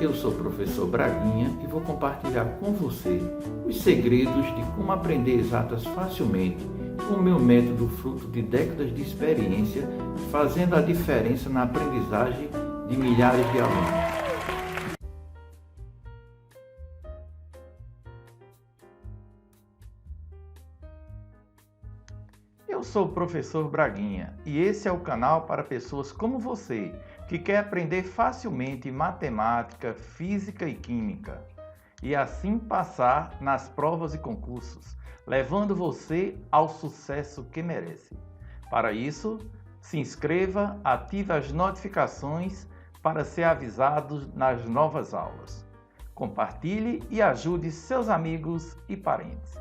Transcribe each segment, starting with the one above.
Eu sou o professor Braguinha e vou compartilhar com você os segredos de como aprender exatas facilmente com o meu método fruto de décadas de experiência, fazendo a diferença na aprendizagem de milhares de alunos. Eu sou o professor Braguinha e esse é o canal para pessoas como você, que quer aprender facilmente matemática, física e química, e assim passar nas provas e concursos, levando você ao sucesso que merece. Para isso, se inscreva, ative as notificações para ser avisado nas novas aulas. Compartilhe e ajude seus amigos e parentes.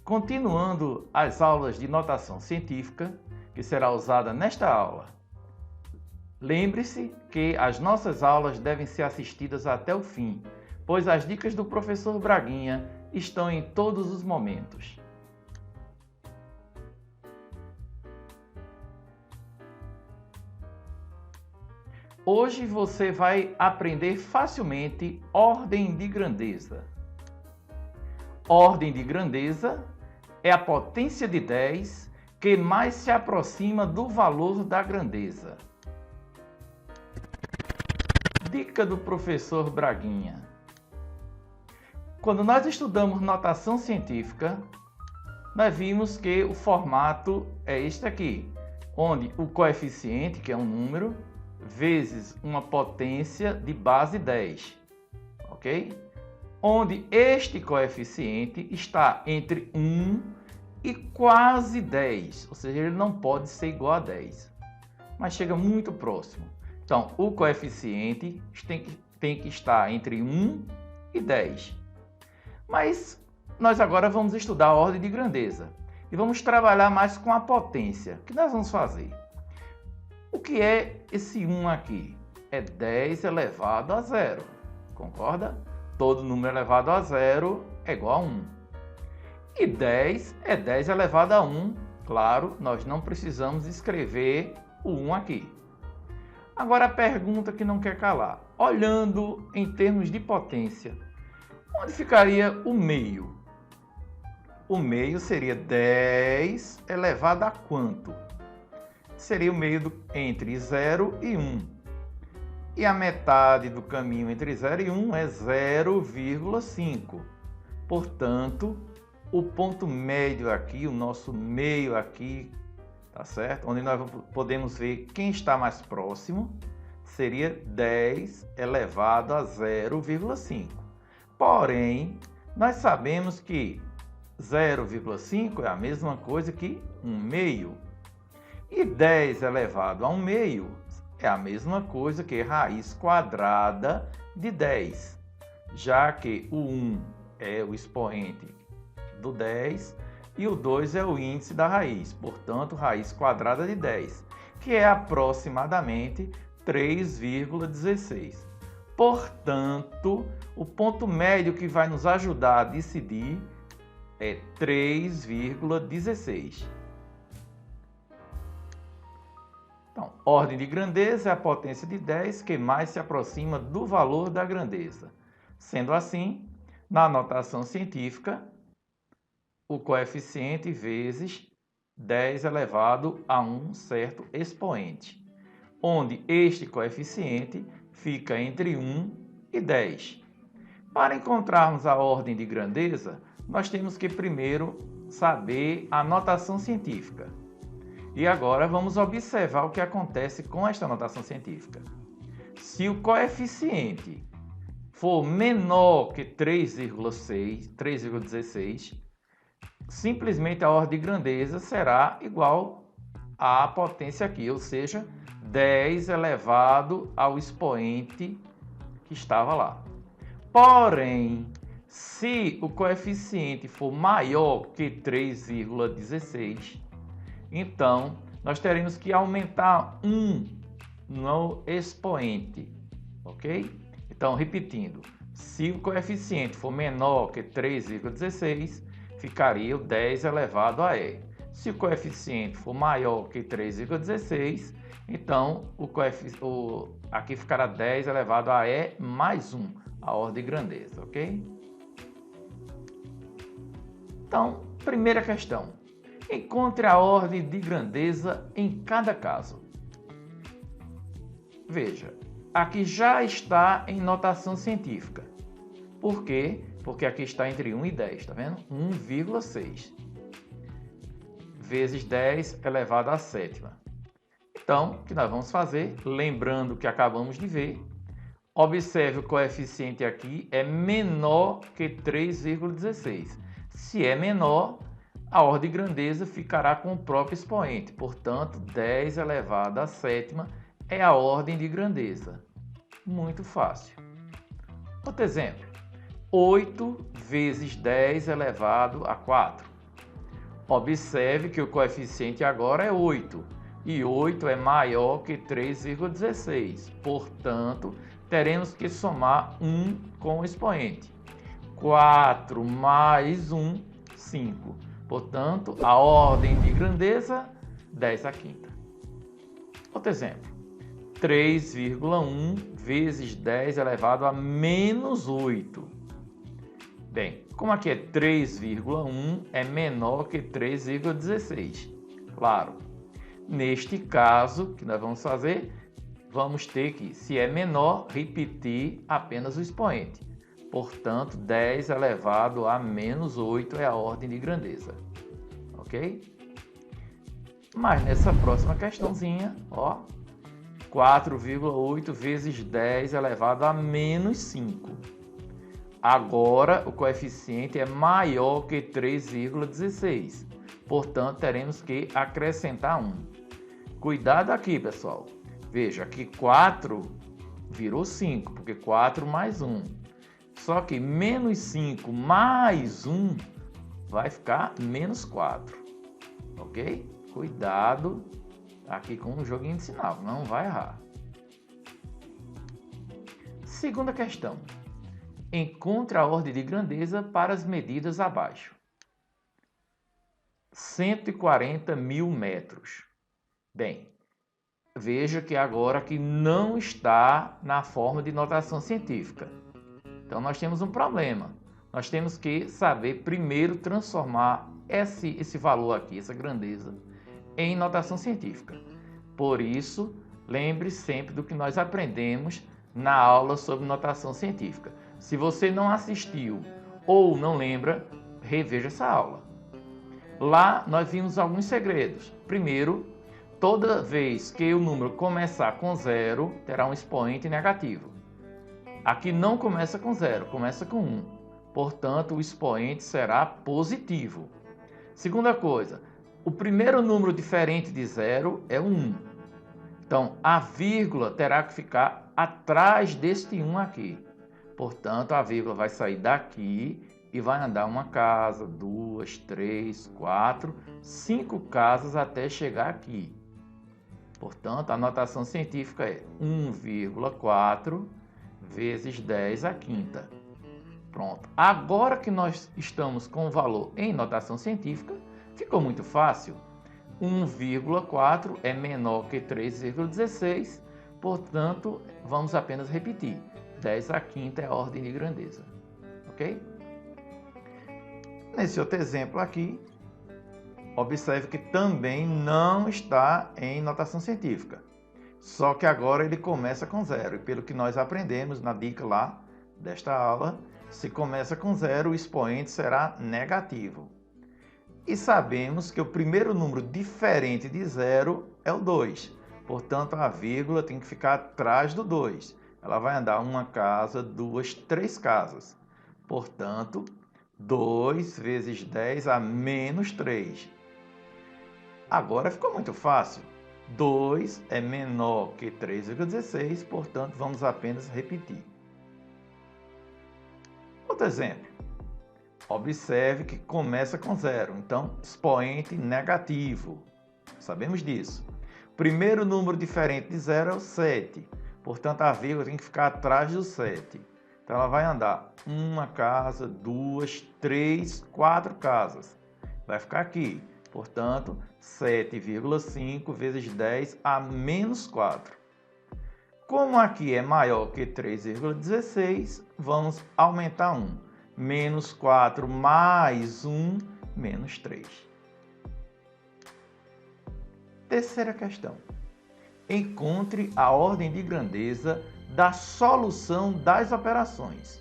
Continuando as aulas de notação científica, que será usada nesta aula. Lembre-se que as nossas aulas devem ser assistidas até o fim, pois as dicas do professor Braguinha estão em todos os momentos. Hoje você vai aprender facilmente ordem de grandeza. Ordem de grandeza é a potência de 10 que mais se aproxima do valor da grandeza. Dica do professor Braguinha. Quando nós estudamos notação científica, nós vimos que o formato é este aqui, onde o coeficiente, que é um número, vezes uma potência de base 10, ok? Onde este coeficiente está entre 1 e quase 10, ou seja, ele não pode ser igual a 10, mas chega muito próximo. Então, o coeficiente tem que estar entre 1 e 10. Mas nós agora vamos estudar a ordem de grandeza e vamos trabalhar mais com a potência. O que nós vamos fazer? O que é esse 1 aqui? É 10 elevado a 0, concorda? Todo número elevado a 0 é igual a 1. E 10 é 10 elevado a 1. Claro, nós não precisamos escrever o 1 aqui. Agora a pergunta que não quer calar. Olhando em termos de potência, onde ficaria o meio? O meio seria 10 elevado a quanto? Seria o meio entre 0 e 1. E a metade do caminho entre 0 e 1 é 0,5. Portanto, o ponto médio aqui, o nosso meio aqui, tá certo? Onde nós podemos ver quem está mais próximo, seria 10 elevado a 0,5. Porém, nós sabemos que 0,5 é a mesma coisa que 1 meio. E 10 elevado a 1 meio é a mesma coisa que raiz quadrada de 10, já que o 1 é o expoente do 10 e o 2 é o índice da raiz, portanto, raiz quadrada de 10, que é aproximadamente 3,16. Portanto, o ponto médio que vai nos ajudar a decidir é 3,16. Então, ordem de grandeza é a potência de 10 que mais se aproxima do valor da grandeza. Sendo assim, na notação científica, o coeficiente vezes 10 elevado a um certo expoente, onde este coeficiente fica entre 1 e 10. Para encontrarmos a ordem de grandeza, nós temos que primeiro saber a notação científica. E agora vamos observar o que acontece com esta notação científica. Se o coeficiente for menor que 3,16, simplesmente a ordem de grandeza será igual à potência aqui, ou seja, 10 elevado ao expoente que estava lá. Porém, se o coeficiente for maior que 3,16, então nós teremos que aumentar 1 no expoente, ok? Então, repetindo, se o coeficiente for menor que 3,16, ficaria o 10 elevado a e. Se o coeficiente for maior que 3,16, Então, aqui ficará 10 elevado a E mais 1, a ordem de grandeza, ok? Então, primeira questão. Encontre a ordem de grandeza em cada caso. Veja, aqui já está em notação científica. Por quê? Porque aqui está entre 1 e 10, tá vendo? 1,6 vezes 10 elevado à sétima. Então, o que nós vamos fazer? Lembrando que acabamos de ver, observe o coeficiente aqui é menor que 3,16. Se é menor, a ordem de grandeza ficará com o próprio expoente. Portanto, 10 elevado à sétima é a ordem de grandeza. Muito fácil. Outro exemplo. 8 vezes 10 elevado a 4. Observe que o coeficiente agora é 8. E 8 é maior que 3,16. Portanto, teremos que somar 1 com o expoente. 4 mais 1, 5. Portanto, a ordem de grandeza, 10 à quinta. Outro exemplo. 3,1 vezes 10 elevado a menos 8. Bem, como aqui é 3,1, é menor que 3,16. Claro. Neste caso, que nós vamos fazer, vamos ter que, se é menor, repetir apenas o expoente. Portanto, 10 elevado a menos 8 é a ordem de grandeza. Ok? Mas nessa próxima questãozinha, ó, 4,8 vezes 10 elevado a menos 5. Agora, o coeficiente é maior que 3,16. Portanto, teremos que acrescentar 1. Cuidado aqui, pessoal. Veja, aqui 4 virou 5, porque 4 mais 1. Só que menos 5 mais 1 vai ficar menos 4. Ok? Cuidado aqui com o joguinho de sinal, não vai errar. Segunda questão. Encontre a ordem de grandeza para as medidas abaixo. 140 mil metros. Bem, veja que agora aqui não está na forma de notação científica. Então, nós temos um problema. Nós temos que saber primeiro transformar esse valor aqui, essa grandeza, em notação científica. Por isso, lembre sempre do que nós aprendemos na aula sobre notação científica. Se você não assistiu ou não lembra, reveja essa aula. Lá nós vimos alguns segredos. Primeiro, toda vez que o número começar com 0, terá um expoente negativo. Aqui não começa com 0, começa com 1. Portanto, o expoente será positivo. Segunda coisa, o primeiro número diferente de 0 é o 1. Então, a vírgula terá que ficar atrás deste 1 aqui. Portanto, a vírgula vai sair daqui e vai andar uma casa, 2, 3, 4, 5 casas até chegar aqui. Portanto, a notação científica é 1,4 vezes 10 à quinta. Pronto. Agora que nós estamos com o valor em notação científica, ficou muito fácil. 1,4 é menor que 3,16, portanto, vamos apenas repetir. 10 à quinta é a ordem de grandeza. Ok? Nesse outro exemplo aqui, observe que também não está em notação científica. Só que agora ele começa com 0. E pelo que nós aprendemos na dica lá desta aula, se começa com 0, o expoente será negativo. E sabemos que o primeiro número diferente de 0 é o 2. Portanto, a vírgula tem que ficar atrás do 2. Ela vai andar uma casa, 2, 3 casas. Portanto, 2 vezes 10 a menos 3. Agora ficou muito fácil. 2 é menor que 3,16, portanto, vamos apenas repetir. Outro exemplo. Observe que começa com 0, então, expoente negativo. Sabemos disso. O primeiro número diferente de 0 é o 7, portanto, a vírgula tem que ficar atrás do 7. Então, ela vai andar uma casa, 2, 3, 4 casas. Vai ficar aqui. Portanto, 7,5 vezes 10 a menos 4. Como aqui é maior que 3,16, vamos aumentar 1. Menos 4 mais 1, menos 3. Terceira questão. Encontre a ordem de grandeza da solução das operações.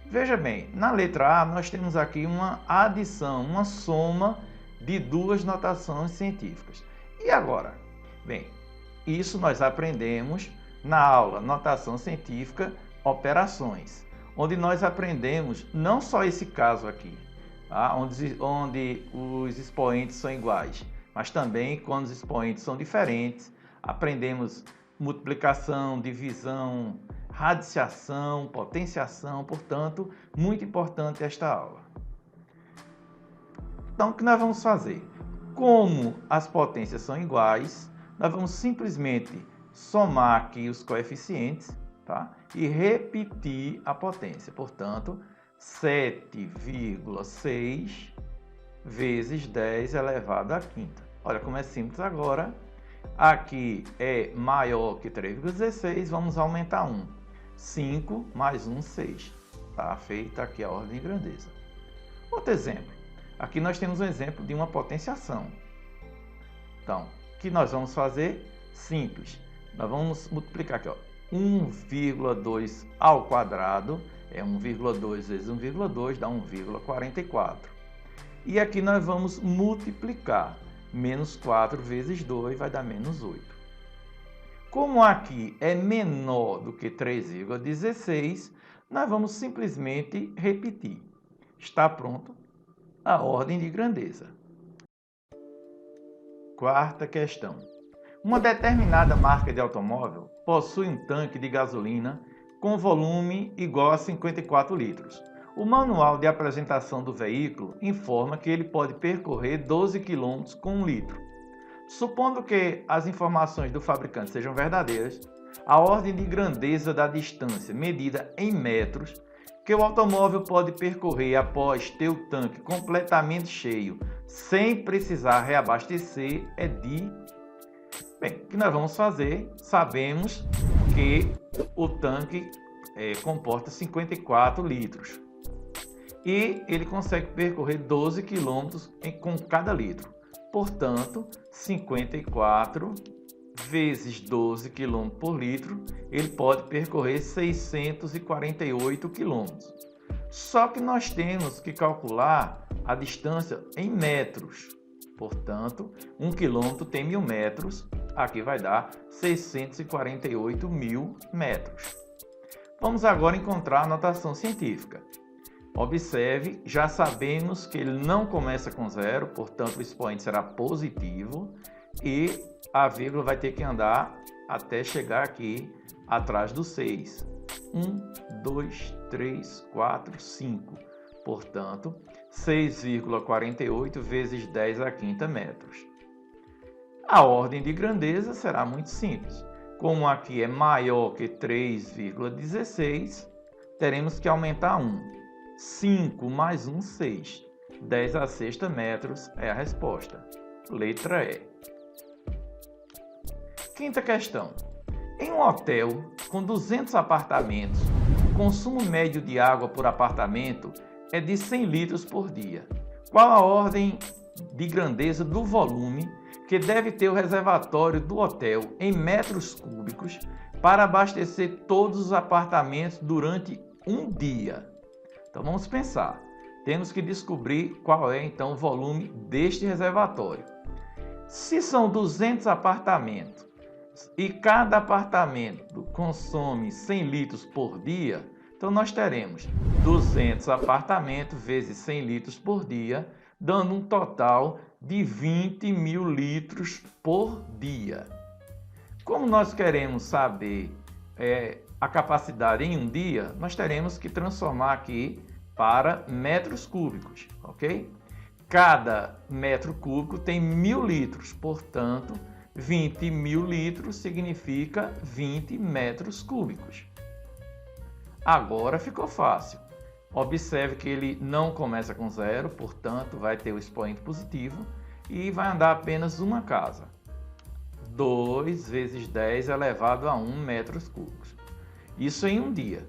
Veja bem, na letra A nós temos aqui uma adição, uma soma de duas notações científicas. E agora? Bem, isso nós aprendemos na aula Notação Científica, Operações, onde nós aprendemos não só esse caso aqui, tá? onde os expoentes são iguais, mas também quando os expoentes são diferentes, aprendemos multiplicação, divisão, radiciação, potenciação, portanto, muito importante esta aula. Então, o que nós vamos fazer? Como as potências são iguais, nós vamos simplesmente somar aqui os coeficientes, tá? E repetir a potência. Portanto, 7,6 vezes 10 elevado à quinta. Olha como é simples agora. Aqui é maior que 3,16, vamos aumentar 1. 5 mais 1, 6. Tá feita aqui a ordem de grandeza. Outro exemplo. Aqui nós temos um exemplo de uma potenciação. Então, o que nós vamos fazer? Simples. Nós vamos multiplicar aqui, ó. 1,2 ao quadrado é 1,2 vezes 1,2 dá 1,44. E aqui nós vamos multiplicar. Menos 4 vezes 2 vai dar menos 8. Como aqui é menor do que 3,16, nós vamos simplesmente repetir. Está pronto a ordem de grandeza. Quarta questão. Uma determinada marca de automóvel possui um tanque de gasolina com volume igual a 54 litros. O manual de apresentação do veículo informa que ele pode percorrer 12 km com 1 litro. Supondo que as informações do fabricante sejam verdadeiras, a ordem de grandeza da distância medida em metros que o automóvel pode percorrer após ter o tanque completamente cheio, sem precisar reabastecer, é de... Bem, o que nós vamos fazer? Sabemos que o tanque comporta 54 litros. E ele consegue percorrer 12 km com cada litro. Portanto, 54 vezes 12 km por litro, ele pode percorrer 648 km. Só que nós temos que calcular a distância em metros. Portanto, 1 km tem 1.000 metros, aqui vai dar 648.000 metros. Vamos agora encontrar a notação científica. Observe, já sabemos que ele não começa com zero, portanto o expoente será positivo e a vírgula vai ter que andar até chegar aqui atrás do 6. 1, 2, 3, 4, 5. Portanto, 6,48 vezes 10 à quinta metros. A ordem de grandeza será muito simples. Como aqui é maior que 3,16, teremos que aumentar 1. 5 mais 1, 6. 10 à sexta metros é a resposta. Letra E. Quinta questão. Em um hotel com 200 apartamentos, o consumo médio de água por apartamento é de 100 litros por dia. Qual a ordem de grandeza do volume que deve ter o reservatório do hotel em metros cúbicos para abastecer todos os apartamentos durante um dia? Então vamos pensar, temos que descobrir qual é então o volume deste reservatório. Se são 200 apartamentos e cada apartamento consome 100 litros por dia, então nós teremos 200 apartamentos vezes 100 litros por dia, dando um total de 20.000 litros por dia. Como nós queremos saber a capacidade em um dia, nós teremos que transformar aqui para metros cúbicos, ok? Cada metro cúbico tem 1.000 litros, portanto, 20.000 litros significa 20 metros cúbicos. Agora ficou fácil. Observe que ele não começa com zero, portanto, vai ter o expoente positivo. e vai andar apenas uma casa. 2 vezes 10 elevado a 1 metros cúbicos. Isso em um dia.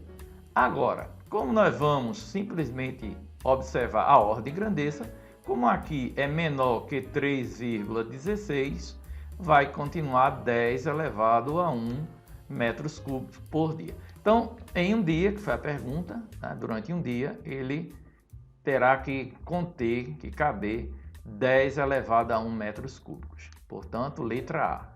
Agora, como nós vamos simplesmente observar a ordem de grandeza, como aqui é menor que 3,16, vai continuar 10 elevado a 1 metros cúbicos por dia. Então, em um dia, que foi a pergunta, né, durante um dia, ele terá que caber 10 elevado a 1 metros cúbicos. Portanto, letra A.